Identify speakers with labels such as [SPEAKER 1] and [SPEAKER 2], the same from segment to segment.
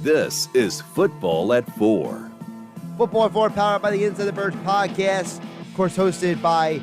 [SPEAKER 1] This is Football at 4.
[SPEAKER 2] Football at 4, powered by the Inside the Birds podcast. Of course, hosted by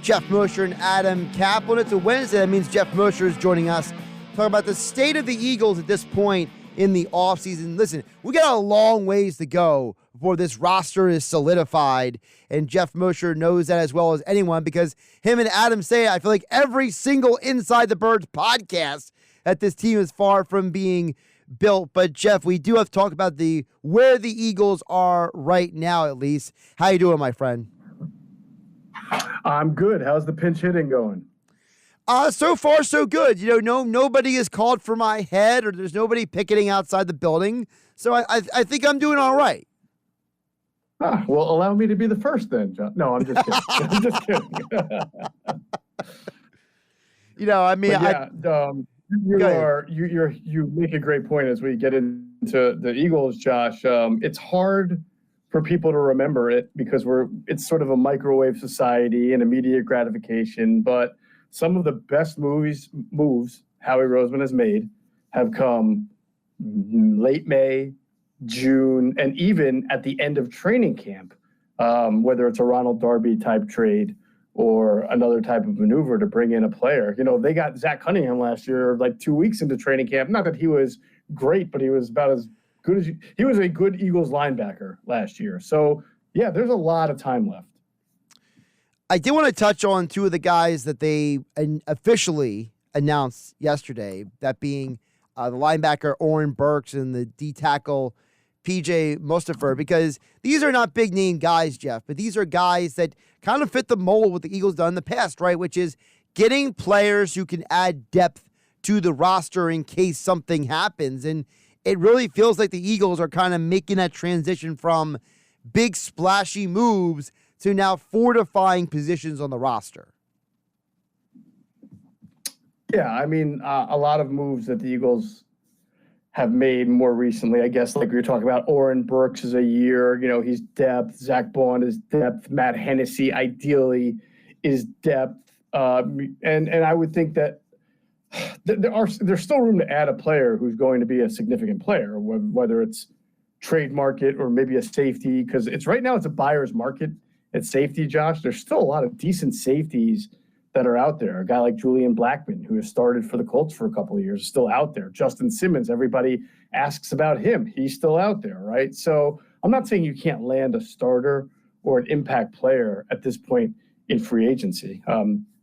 [SPEAKER 2] Geoff Mosher and Adam Kaplan. It's a Wednesday. That means Geoff Mosher is joining us. Talk about the state of the Eagles at this point in the offseason. Listen, we got a long ways to go before this roster is solidified, and Geoff Mosher knows that as well as anyone because him and Adam say it. I feel like every single Inside the Birds podcast that this team is far from being built. But Geoff, we do have to talk about where the Eagles are right now, at least. How you doing, my friend?
[SPEAKER 3] I'm good. How's the pinch hitting going?
[SPEAKER 2] So far, so good. Nobody is called for my head, or there's nobody picketing outside the building. So I think I'm doing all right.
[SPEAKER 3] Well, allow me to be the first then, John. No, I'm just kidding. I'm just kidding. You make a great point as we get into the Eagles, Josh. It's hard for people to remember it because it's sort of a microwave society and immediate gratification. But some of the best moves Howie Roseman has made have come late May, June, and even at the end of training camp, whether it's a Ronald Darby type trade or another type of maneuver to bring in a player. They got Zach Cunningham last year, like 2 weeks into training camp. Not that he was great, but he was about as good as he was a good Eagles linebacker last year. So, yeah, there's a lot of time left.
[SPEAKER 2] I did want to touch on two of the guys that they officially announced yesterday, that being the linebacker Oren Burks and the D-tackle PJ Mustipher, because these are not big-name guys, Geoff, but these are guys that kind of fit the mold what the Eagles done in the past, right, which is getting players who can add depth to the roster in case something happens. And it really feels like the Eagles are kind of making that transition from big, splashy moves to now fortifying positions on the roster.
[SPEAKER 3] Yeah, I mean, a lot of moves that the Eagles have made more recently, I guess, like we were talking about, Oren Burks is a year, he's depth. Zach Bond is depth. Matt Hennessy ideally is depth. And I would think that there's still room to add a player who's going to be a significant player, whether it's trade market or maybe a safety, because right now it's a buyer's market at safety, Josh. There's still a lot of decent safeties that are out there. A guy like Julian Blackmon, who has started for the Colts for a couple of years, is still out there. Justin Simmons, everybody asks about him. He's still out there, right? So I'm not saying you can't land a starter or an impact player at this point in free agency.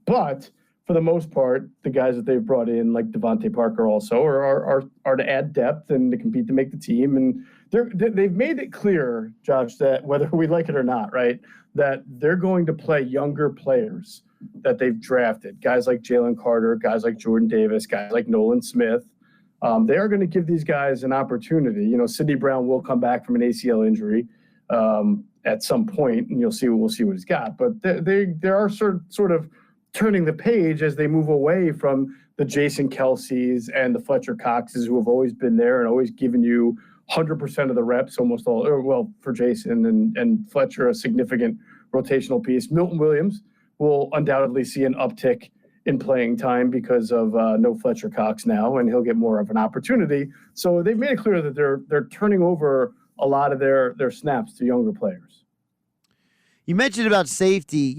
[SPEAKER 3] But for the most part, the guys that they've brought in, like Devontae Parker also, are to add depth and to compete to make the team. And they've made it clear, Josh, that whether we like it or not, right, that they're going to play younger players that they've drafted, guys like Jalen Carter, guys like Jordan Davis, guys like Nolan Smith. They are going to give these guys an opportunity. Sidney Brown will come back from an ACL injury at some point, and we'll see what he's got. But they are sort of turning the page as they move away from the Jason Kelce's and the Fletcher Coxes, who have always been there and always given you 100% of the reps, almost all, or well, for Jason and Fletcher, a significant rotational piece. Milton Williams will undoubtedly see an uptick in playing time because of no Fletcher Cox now, and he'll get more of an opportunity. So they've made it clear that they're turning over a lot of their snaps to younger players.
[SPEAKER 2] You mentioned about safety.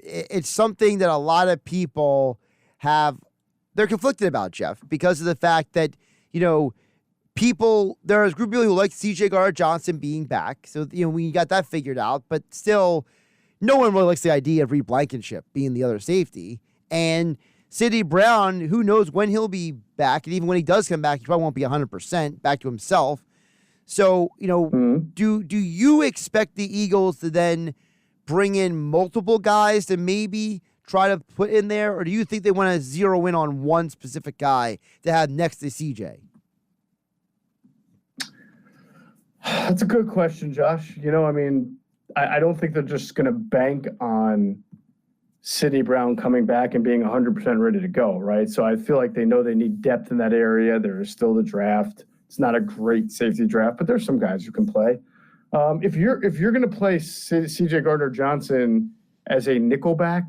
[SPEAKER 2] It's something that a lot of people they're conflicted about, Geoff, because of the fact that, there's a group of people who like C.J. Gardner-Johnson being back. So, we got that figured out, but still, no one really likes the idea of Reed Blankenship being the other safety. And Sidney Brown, who knows when he'll be back. And even when he does come back, he probably won't be 100% back to himself. So, do you expect the Eagles to then bring in multiple guys to maybe try to put in there? Or do you think they want to zero in on one specific guy to have next to CJ?
[SPEAKER 3] That's a good question, Josh. I don't think they're just going to bank on Sidney Brown coming back and being 100% ready to go, right? So I feel like they know they need depth in that area. There is still the draft. It's not a great safety draft, but there's some guys who can play. If you're going to play C.J. Gardner-Johnson as a nickelback,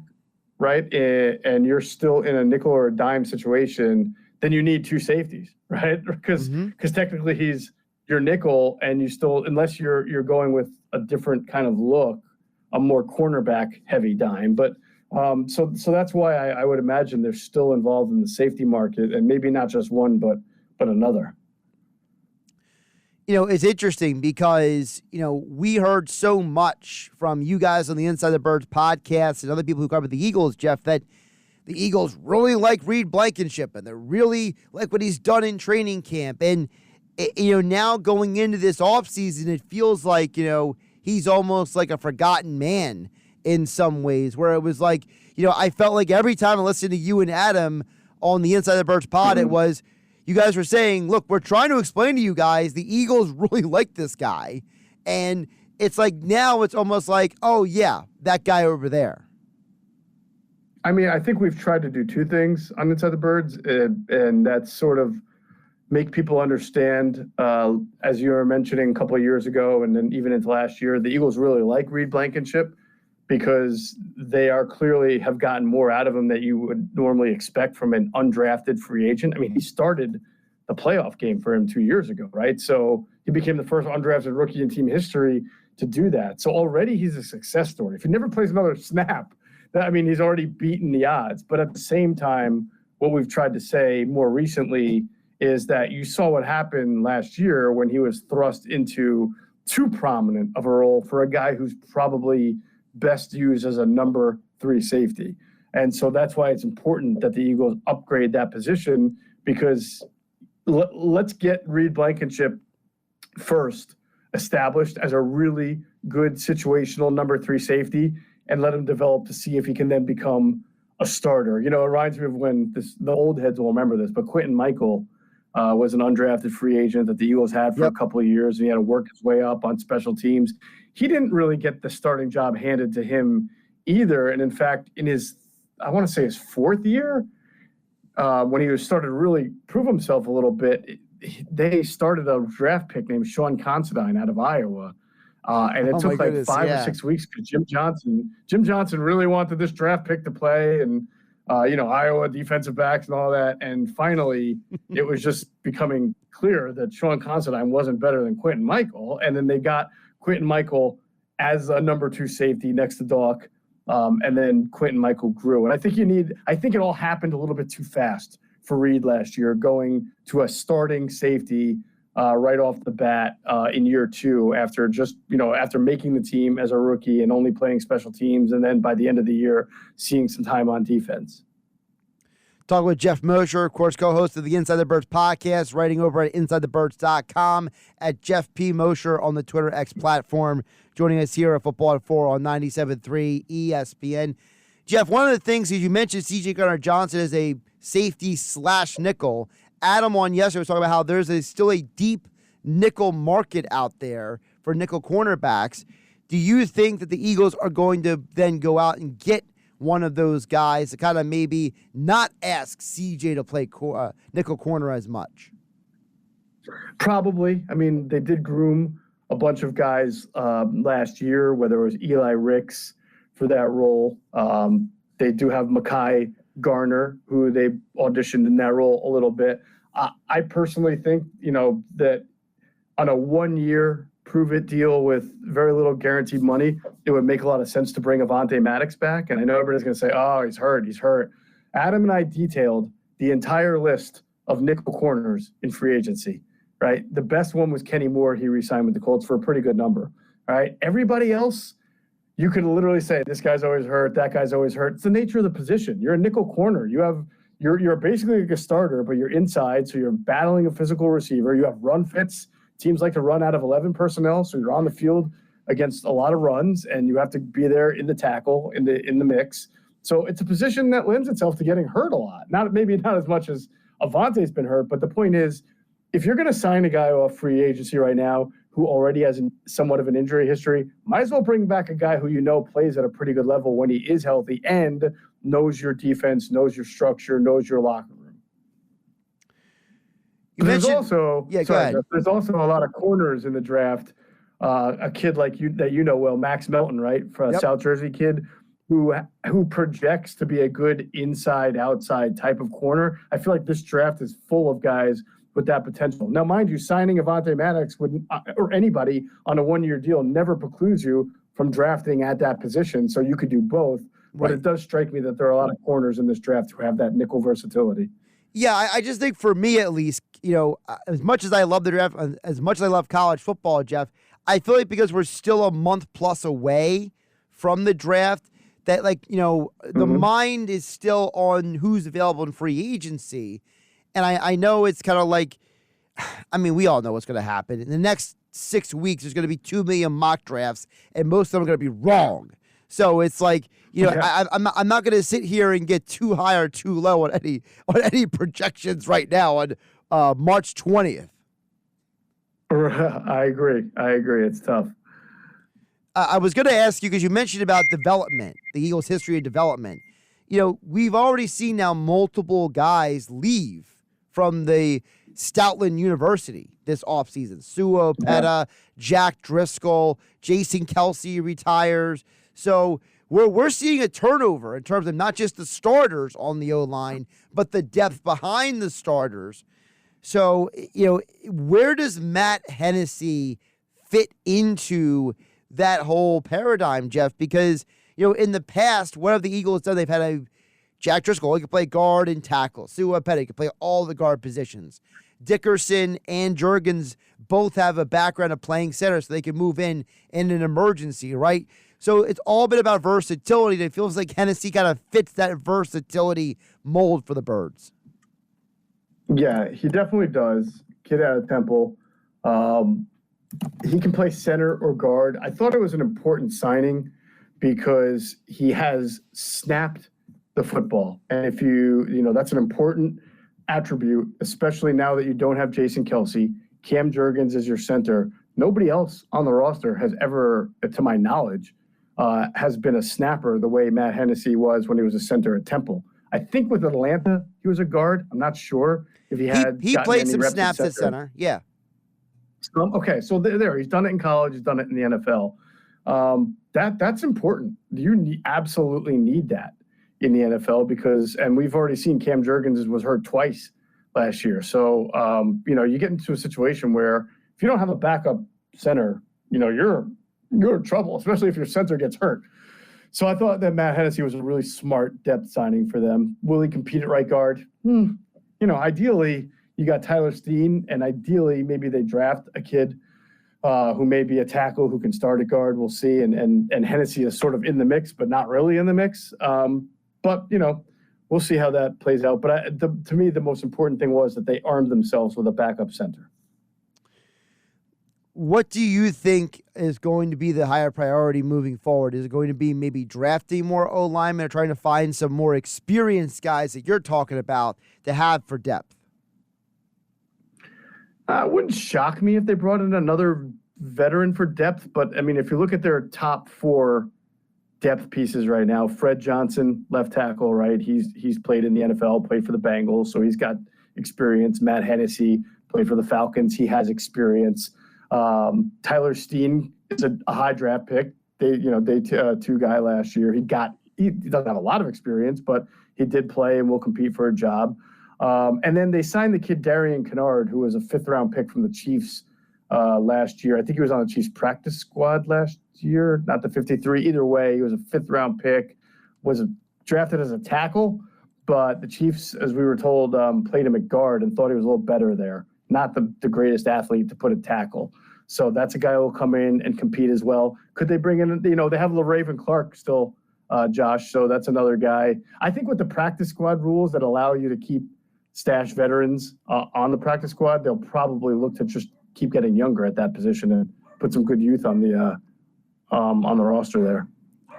[SPEAKER 3] right, and you're still in a nickel or a dime situation, then you need two safeties, right? Because technically he's your nickel, and you still, unless you're going with a different kind of look, a more cornerback heavy dime. But so that's why I would imagine they're still involved in the safety market, and maybe not just one, but another.
[SPEAKER 2] It's interesting because, we heard so much from you guys on the Inside the Birds podcast and other people who cover the Eagles, Geoff, that the Eagles really like Reed Blankenship and they really like what he's done in training camp. And, now going into this offseason, it feels like, he's almost like a forgotten man in some ways, where it was like, I felt like every time I listened to you and Adam on the Inside the Birds pod, it was, you guys were saying, look, we're trying to explain to you guys the Eagles really like this guy. And it's like now it's almost like, oh, yeah, that guy over there.
[SPEAKER 3] I mean, I think we've tried to do two things on Inside the Birds, and that's sort of make people understand, as you were mentioning a couple of years ago and then even into last year, the Eagles really like Reed Blankenship because they are clearly have gotten more out of him that you would normally expect from an undrafted free agent. I mean, he started the playoff game for him 2 years ago, right? So he became the first undrafted rookie in team history to do that. So already he's a success story. If he never plays another snap, he's already beaten the odds. But at the same time, what we've tried to say more recently is that you saw what happened last year when he was thrust into too prominent of a role for a guy who's probably best used as a number 3 safety. And so that's why it's important that the Eagles upgrade that position, because let's get Reed Blankenship first established as a really good situational number 3 safety and let him develop to see if he can then become a starter. It reminds me of when the old heads will remember this, but Quentin Michael was an undrafted free agent that the Eagles had for a couple of years, and he had to work his way up on special teams. He didn't really get the starting job handed to him either. And in fact, in his 4th year, when he started to really prove himself a little bit, they started a draft pick named Sean Considine out of Iowa. And it took like 5 or 6 weeks because Jim Johnson really wanted this draft pick to play, and Iowa defensive backs and all that. And finally, it was just becoming clear that Sean Considine wasn't better than Quentin Michael. And then they got Quentin Michael as a number 2 safety next to Doak. And then Quentin Michael grew. And I think it all happened a little bit too fast for Reed last year, going to a starting safety right off the bat in year 2 after making the team as a rookie and only playing special teams. And then by the end of the year, seeing some time on defense.
[SPEAKER 2] Talking with Geoff Mosher, of course, co-host of the Inside the Birds podcast, writing over at InsideTheBirds.com, at Geoff P. Mosher on the Twitter X platform, joining us here at Football at 4 on 97.3 ESPN. Geoff, one of the things is you mentioned C.J. Gardner-Johnson as a safety/nickel. Adam on yesterday was talking about how there's still a deep nickel market out there for nickel cornerbacks. Do you think that the Eagles are going to then go out and get one of those guys to kind of maybe not ask CJ to play nickel corner as much?
[SPEAKER 3] Probably. I mean, they did groom a bunch of guys last year, whether it was Eli Ricks for that role. They do have Mekhi Garner, who they auditioned in that role a little bit. I personally think, that on a 1-year prove-it deal with very little guaranteed money, it would make a lot of sense to bring Avonte Maddox back. And I know everybody's going to say, oh, he's hurt. Adam and I detailed the entire list of nickel corners in free agency, right? The best one was Kenny Moore. He re-signed with the Colts for a pretty good number, right? Everybody else, you could literally say, this guy's always hurt, that guy's always hurt. It's the nature of the position. You're a nickel corner. You're basically like a starter, but you're inside, so you're battling a physical receiver. You have run fits. Teams like to run out of 11 personnel, so you're on the field against a lot of runs, and you have to be there in the tackle, in the mix. So it's a position that lends itself to getting hurt a lot. Maybe not as much as Avonte's been hurt, but the point is, if you're going to sign a guy off free agency right now who already has somewhat of an injury history, might as well bring back a guy who plays at a pretty good level when he is healthy and knows your defense, knows your structure, knows your locker room. There's also a lot of corners in the draft. A kid like you that well, Max Melton, right, from South Jersey kid, who projects to be a good inside-outside type of corner. I feel like this draft is full of guys with that potential. Now, mind you, signing Avonte Maddox would, or anybody on a one-year deal never precludes you from drafting at that position, so you could do both. But
[SPEAKER 2] Right.
[SPEAKER 3] it does strike me that there are a lot of corners in this draft who have that nickel versatility.
[SPEAKER 2] Yeah, I just think for me at least, as much as I love the draft, as much as I love college football, Jeff, I feel like because we're still a month plus away from the draft, that the mind is still on who's available in free agency. And I know it's kind of like, I mean, we all know what's going to happen. In the next 6 weeks, there's going to be 2 million mock drafts, and most of them are going to be wrong. So it's like, I'm not going to sit here and get too high or too low on any projections right now on March 20th.
[SPEAKER 3] I agree. It's tough.
[SPEAKER 2] I was going to ask you, because you mentioned about development, the Eagles' history of development. We've already seen now multiple guys leave from the Stoutland University this offseason. Sua Opeta, Jack Driscoll, Jason Kelsey retires. So we're seeing a turnover in terms of not just the starters on the O-line, but the depth behind the starters. So, where does Matt Hennessy fit into that whole paradigm, Jeff? Because, in the past, what have the Eagles done? They've had a Jack Driscoll, he could play guard and tackle. Sua Opeta could play all the guard positions. Dickerson and Juergens both have a background of playing center, so they can move in an emergency, right? So it's all been about versatility, and it feels like Hennessy kind of fits that versatility mold for the Birds.
[SPEAKER 3] Yeah, he definitely does. Kid out of Temple. He can play center or guard. I thought it was an important signing because he has snapped the football. And if that's an important attribute, especially now that you don't have Jason Kelsey. Cam Juergens is your center. Nobody else on the roster has ever, to my knowledge, has been a snapper the way Matt Hennessy was when he was a center at Temple. I think with Atlanta, he was a guard. I'm not sure if he had.
[SPEAKER 2] He played some snaps at center. Yeah.
[SPEAKER 3] Okay, so there, he's done it in college. He's done it in the NFL. That's important. You absolutely need that in the NFL because, and we've already seen Cam Juergens was hurt twice last year. So, you get into a situation where if you don't have a backup center, you're in trouble, especially if your center gets hurt. So I thought that Matt Hennessy was a really smart depth signing for them. Will he compete at right guard? Ideally, you got Tyler Steen, and ideally maybe they draft a kid who may be a tackle who can start at guard. We'll see. And Hennessy is sort of in the mix, but not really in the mix. But we'll see how that plays out. But to me, the most important thing was that they armed themselves with a backup center.
[SPEAKER 2] What do you think is going to be the higher priority moving forward? Is it going to be maybe drafting more O-linemen or trying to find some more experienced guys that you're talking about to have for depth?
[SPEAKER 3] It wouldn't shock me if they brought in another veteran for depth. But, I mean, if you look at their top 4 depth pieces right now, Fred Johnson, left tackle, right? He's played in the NFL, played for the Bengals, so he's got experience. Matt Hennessy played for the Falcons. He has experience. Tyler Steen is a high draft pick. Day 2 guy last year. He doesn't have a lot of experience, but he did play and will compete for a job. And then they signed the kid Darian Kennard, who was a 5th round pick from the Chiefs last year. I think he was on the Chiefs practice squad last year, not the 53. Either way, he was a 5th round pick, was drafted as a tackle, but the Chiefs, as we were told, played him at guard and thought he was a little better there. Not the greatest athlete to put at tackle. So that's a guy who will come in and compete as well. Could they bring in, they have LaRaven Clark still, Josh, so that's another guy. I think with the practice squad rules that allow you to keep stash veterans on the practice squad, they'll probably look to just keep getting younger at that position and put some good youth on the roster there.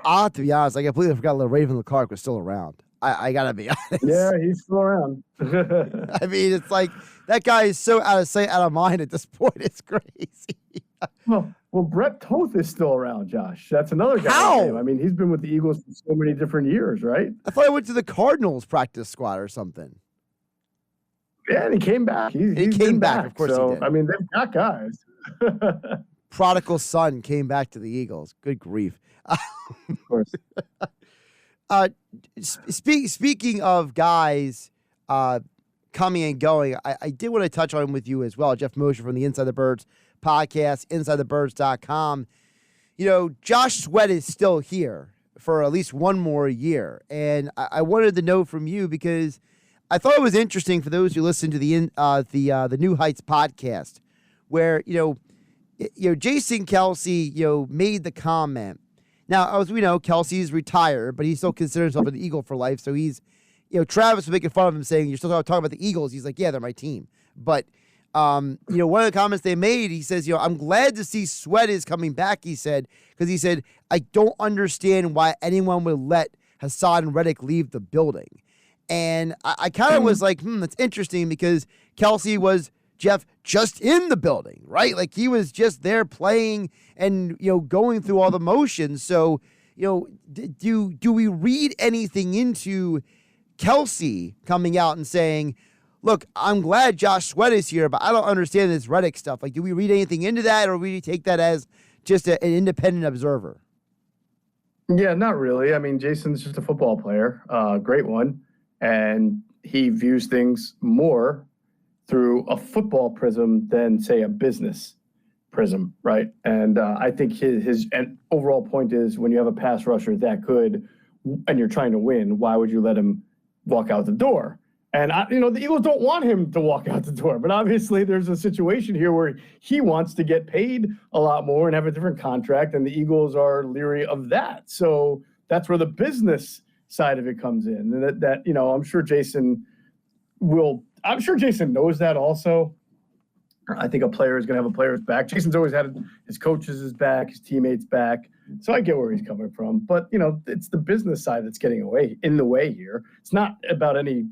[SPEAKER 2] To be honest, I completely forgot LaRaven Clark was still around. I gotta be honest.
[SPEAKER 3] Yeah, he's still around.
[SPEAKER 2] I mean, it's like that guy is so out of sight, out of mind at this point. It's crazy.
[SPEAKER 3] Well, Brett Toth is still around, Josh. That's another guy.
[SPEAKER 2] How?
[SPEAKER 3] I mean, he's been with the Eagles for so many different years, right?
[SPEAKER 2] I thought I went to the Cardinals practice squad or something.
[SPEAKER 3] Yeah, and he came back. He
[SPEAKER 2] came back. Of course he did.
[SPEAKER 3] I mean, they've got guys.
[SPEAKER 2] Prodigal son came back to the Eagles. Good grief.
[SPEAKER 3] Of course.
[SPEAKER 2] Speaking of guys coming and going. I did want to touch on with you as well, Geoff Mosher from the Inside the Birds podcast, InsideTheBirds.com. Josh Sweat is still here for at least one more year. And I wanted to know from you because I thought it was interesting for those who listen to the New Heights podcast, where Jason Kelce made the comment. Now, as we know, Kelce's retired, but he still considers himself an Eagle for life. So he's, Travis was making fun of him, saying, "You're still talking about the Eagles." He's like, "Yeah, they're my team." But one of the comments they made, he says, "I'm glad to see Sweat is coming back." He said, because he said, "I don't understand why anyone would let Hassan Reddick leave the building." And I kind of was like, that's interesting because Kelce was, Jeff, just in the building, right? Like he was just there playing and, going through all the motions. So, do we read anything into Kelce coming out and saying, "Look, I'm glad Josh Sweat is here, but I don't understand this Reddick stuff"? Like, do we read anything into that, or do we take that as just an independent observer?
[SPEAKER 3] Yeah, not really. I mean, Jason's just a football player, great one. And he views things more through a football prism than, say, a business prism, right? And I think his overall point is, when you have a pass rusher that good and you're trying to win, why would you let him walk out the door? And, the Eagles don't want him to walk out the door. But obviously there's a situation here where he wants to get paid a lot more and have a different contract, and the Eagles are leery of that. So that's where the business side of it comes in. And that I'm sure Jason knows that also. I think a player is going to have a player's back. Jason's always had his coaches' back, his teammates' back. So I get where he's coming from. But, it's the business side that's getting in the way here. It's not about any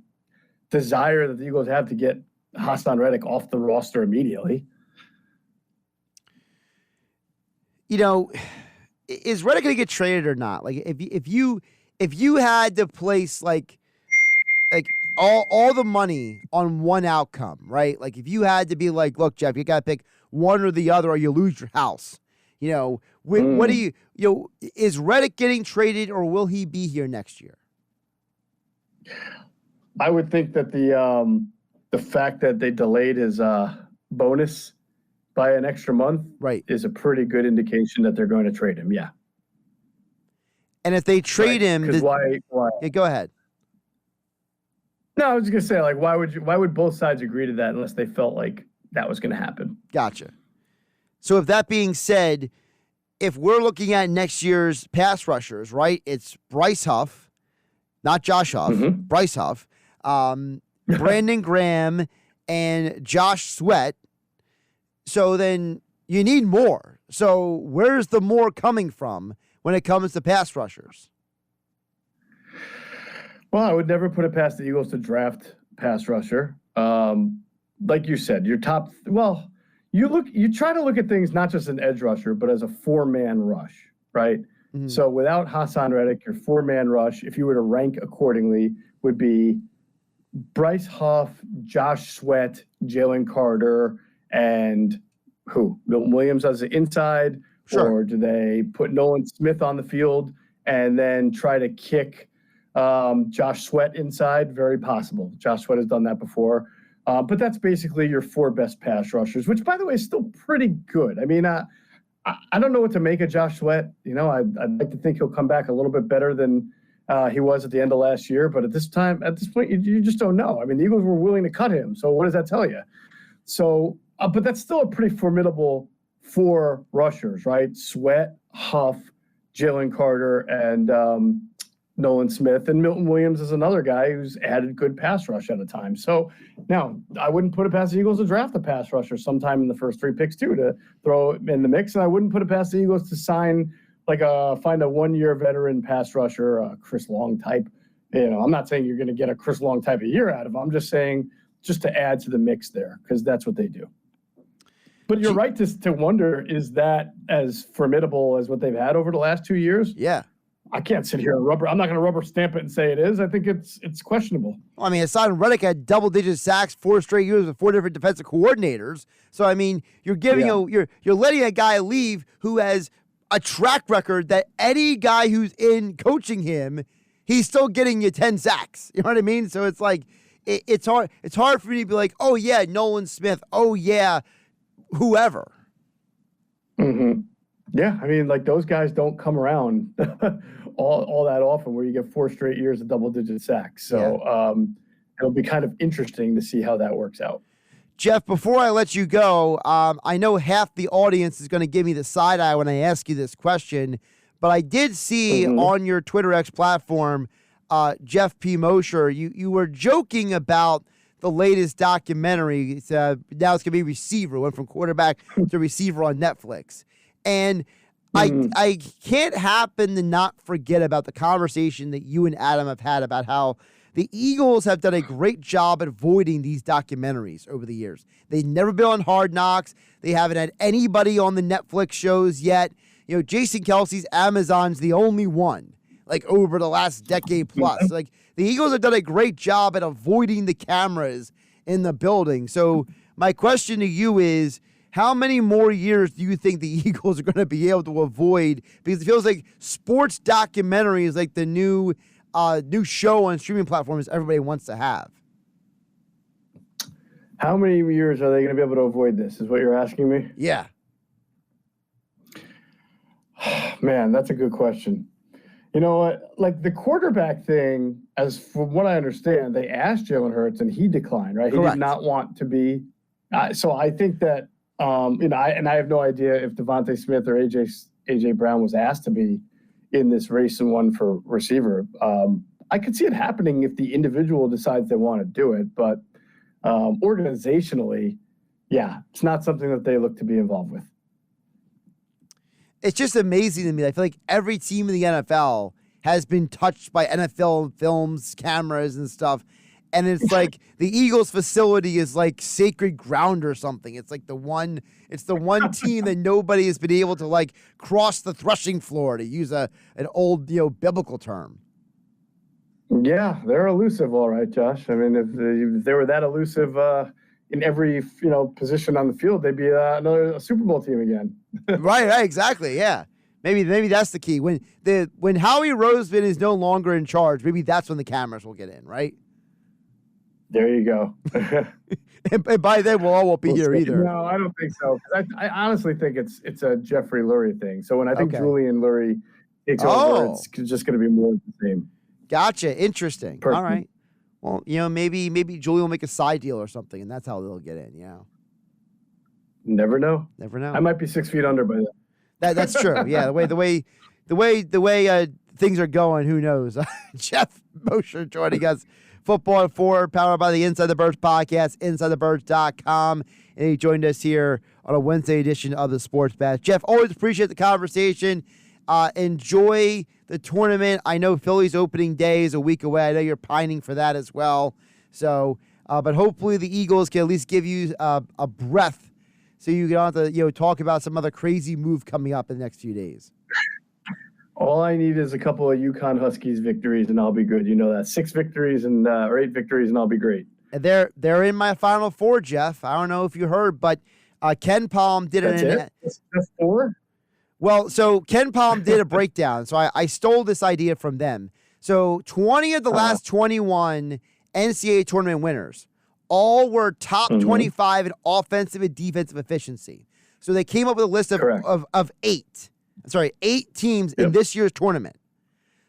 [SPEAKER 3] desire that the Eagles have to get Hassan Reddick off the roster immediately.
[SPEAKER 2] Is Reddick going to get traded or not? Like, if you had to place like all the money on one outcome, right? Like if you had to be like, "Look, Jeff, you got to pick one or the other, or you lose your house." What do you, is Reddick getting traded, or will he be here next year?
[SPEAKER 3] I would think that the fact that they delayed his bonus by an extra month,
[SPEAKER 2] right,
[SPEAKER 3] is a pretty good indication that they're going to trade him. Yeah.
[SPEAKER 2] And if they trade him,
[SPEAKER 3] why?
[SPEAKER 2] Yeah, go ahead.
[SPEAKER 3] No, I was just gonna say, like, why would both sides agree to that unless they felt like that was going to happen?
[SPEAKER 2] Gotcha. So if that being said, if we're looking at next year's pass rushers, right, it's Bryce Huff, not Josh Huff, Bryce Huff, Brandon Graham, and Josh Sweat. So then you need more. So where's the more coming from when it comes to pass rushers?
[SPEAKER 3] Well, I would never put it past the Eagles to draft pass rusher. Like you said, your top. Well, you try to look at things not just an edge rusher, but as a four-man rush, right? Mm-hmm. So without Hassan Reddick, your four-man rush, if you were to rank accordingly, would be Bryce Huff, Josh Sweat, Jalen Carter, and who? Milton Williams as the inside?
[SPEAKER 2] Sure.
[SPEAKER 3] Or do they put Nolan Smith on the field and then try to kick Josh Sweat inside? Very possible. Josh Sweat has done that before. But that's basically your four best pass rushers, which, by the way, is still pretty good. I mean, I don't know what to make of Josh Sweat. I'd like to think he'll come back a little bit better than he was at the end of last year. But at this point, you just don't know. I mean, the Eagles were willing to cut him. So what does that tell you? So, but that's still a pretty formidable four rushers, right? Sweat, Huff, Jalen Carter, and Nolan Smith. And Milton Williams is another guy who's added good pass rush at a time. So now I wouldn't put it past the Eagles to draft a pass rusher sometime in the first three picks too, to throw in the mix. And I wouldn't put it past the Eagles to find a 1 year veteran pass rusher, Chris Long type. I'm not saying you're going to get a Chris Long type of year out of him. I'm just saying just to add to the mix there, because that's what they do. But you're right to wonder, is that as formidable as what they've had over the last 2 years?
[SPEAKER 2] Yeah.
[SPEAKER 3] I can't sit here and I'm not going to rubber stamp it and say it is. I think it's questionable.
[SPEAKER 2] Well, I mean, Hassan Reddick had double-digit sacks 4 straight years with 4 different defensive coordinators. So, I mean, you're giving you're letting a guy leave who has a track record that any guy who's in coaching him, he's still getting you 10 sacks. You know what I mean? So it's like, it's hard. It's hard for me to be like, oh yeah, Nolan Smith. Oh yeah, whoever.
[SPEAKER 3] Mm-hmm. Yeah, I mean, like those guys don't come around all that often where you get 4 straight years of double-digit sacks. So it'll be kind of interesting to see how that works out.
[SPEAKER 2] Geoff, before I let you go, I know half the audience is going to give me the side eye when I ask you this question, but I did see on your Twitter X platform, Geoff P. Mosher, you were joking about the latest documentary. It's, now it's going to be receiver. Went from quarterback to receiver on Netflix. And I can't happen to not forget about the conversation that you and Adam have had about how the Eagles have done a great job at avoiding these documentaries over the years. They've never been on Hard Knocks. They haven't had anybody on the Netflix shows yet. You know, Jason Kelsey's Amazon's the only one, like, over the last decade plus. Like, the Eagles have done a great job at avoiding the cameras in the building. So my question to you is, how many more years do you think the Eagles are going to be able to avoid? Because it feels like sports documentary is like the new show on streaming platforms everybody wants to have.
[SPEAKER 3] How many years are they going to be able to avoid this, is what you're asking me?
[SPEAKER 2] Yeah.
[SPEAKER 3] Man, that's a good question. You know what? Like the quarterback thing, as from what I understand, they asked Jalen Hurts and he declined, right?
[SPEAKER 2] Correct.
[SPEAKER 3] He did not want to be. So I think that, I have no idea if Devontae Smith or AJ Brown was asked to be in this race and one for receiver. I could see it happening if the individual decides they want to do it, but organizationally, yeah, it's not something that they look to be involved with.
[SPEAKER 2] It's just amazing to me. I feel like every team in the NFL has been touched by NFL films, cameras, and stuff. And it's like the Eagles facility is like sacred ground or something. It's like the one team that nobody has been able to like cross the threshing floor, to use an old, biblical term.
[SPEAKER 3] Yeah, they're elusive, all right, Josh. I mean, if they were that elusive in every position on the field, they'd be another Super Bowl team again.
[SPEAKER 2] Right, exactly. Yeah, maybe that's the key. When Howie Roseman is no longer in charge, maybe that's when the cameras will get in, right?
[SPEAKER 3] There you go.
[SPEAKER 2] and by then, we'll all won't be here either.
[SPEAKER 3] No, I don't think so. I honestly think it's a Jeffrey Lurie thing. So when I think Julian Lurie takes over, it's just going to be more of the same.
[SPEAKER 2] Gotcha. Interesting. All right. Well, maybe Julian will make a side deal or something, and that's how they'll get in. Yeah.
[SPEAKER 3] Never know.
[SPEAKER 2] Never know.
[SPEAKER 3] I might be 6 feet under by then.
[SPEAKER 2] That's true. Yeah. The way things are going, who knows? Geoff Mosher joining us. Football at 4, powered by the Inside the Birds podcast, InsideTheBirds.com. And he joined us here on a Wednesday edition of the Sports Bash. Geoff, always appreciate the conversation. Enjoy the tournament. I know Philly's opening day is a week away. I know you're pining for that as well. So, but hopefully the Eagles can at least give you a breath so you don't have to talk about some other crazy move coming up in the next few days.
[SPEAKER 3] All I need is a couple of UConn Huskies victories, and I'll be good. You know that 6 victories or 8 victories, and I'll be great.
[SPEAKER 2] And they're in my Final Four, Geoff. I don't know if you heard, but Ken Palm did
[SPEAKER 3] That's 4?
[SPEAKER 2] Well, so Ken Palm did a breakdown. So I stole this idea from them. So 20 of the last 21 NCAA tournament winners all were top 25 in offensive and defensive efficiency. So they came up with a list of 8. Sorry, 8 teams in this year's tournament.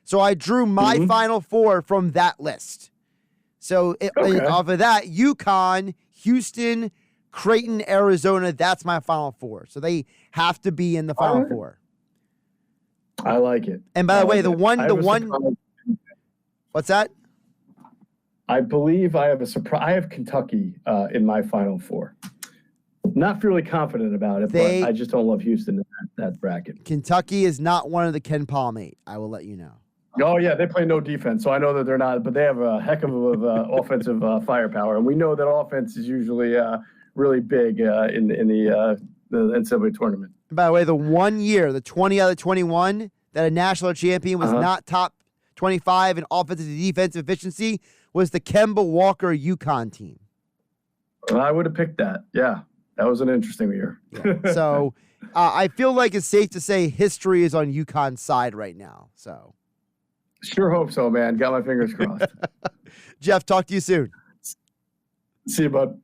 [SPEAKER 2] So I drew my Final Four from that list. So off of that, UConn, Houston, Creighton, Arizona, that's my Final Four. So they have to be in the Final Four.
[SPEAKER 3] I like it.
[SPEAKER 2] And by the way, the one, what's that?
[SPEAKER 3] I believe I have a surprise. I have Kentucky in my Final Four. Not really confident about it, but I just don't love Houston in that bracket.
[SPEAKER 2] Kentucky is not one of the Ken Palm 8. I will let you know.
[SPEAKER 3] Oh, yeah, they play no defense, so I know that they're not, but they have a heck of offensive firepower, and we know that offense is usually really big in the NCAA tournament.
[SPEAKER 2] By the way, the 1 year, the 20 out of 21, that a national champion was not top 25 in offensive and defensive efficiency was the Kemba Walker UConn team.
[SPEAKER 3] I would have picked that, yeah. That was an interesting year.
[SPEAKER 2] Yeah. So I feel like it's safe to say history is on UConn's side right now. So
[SPEAKER 3] sure hope so, man. Got my fingers crossed.
[SPEAKER 2] Geoff, talk to you soon.
[SPEAKER 3] See you, bud.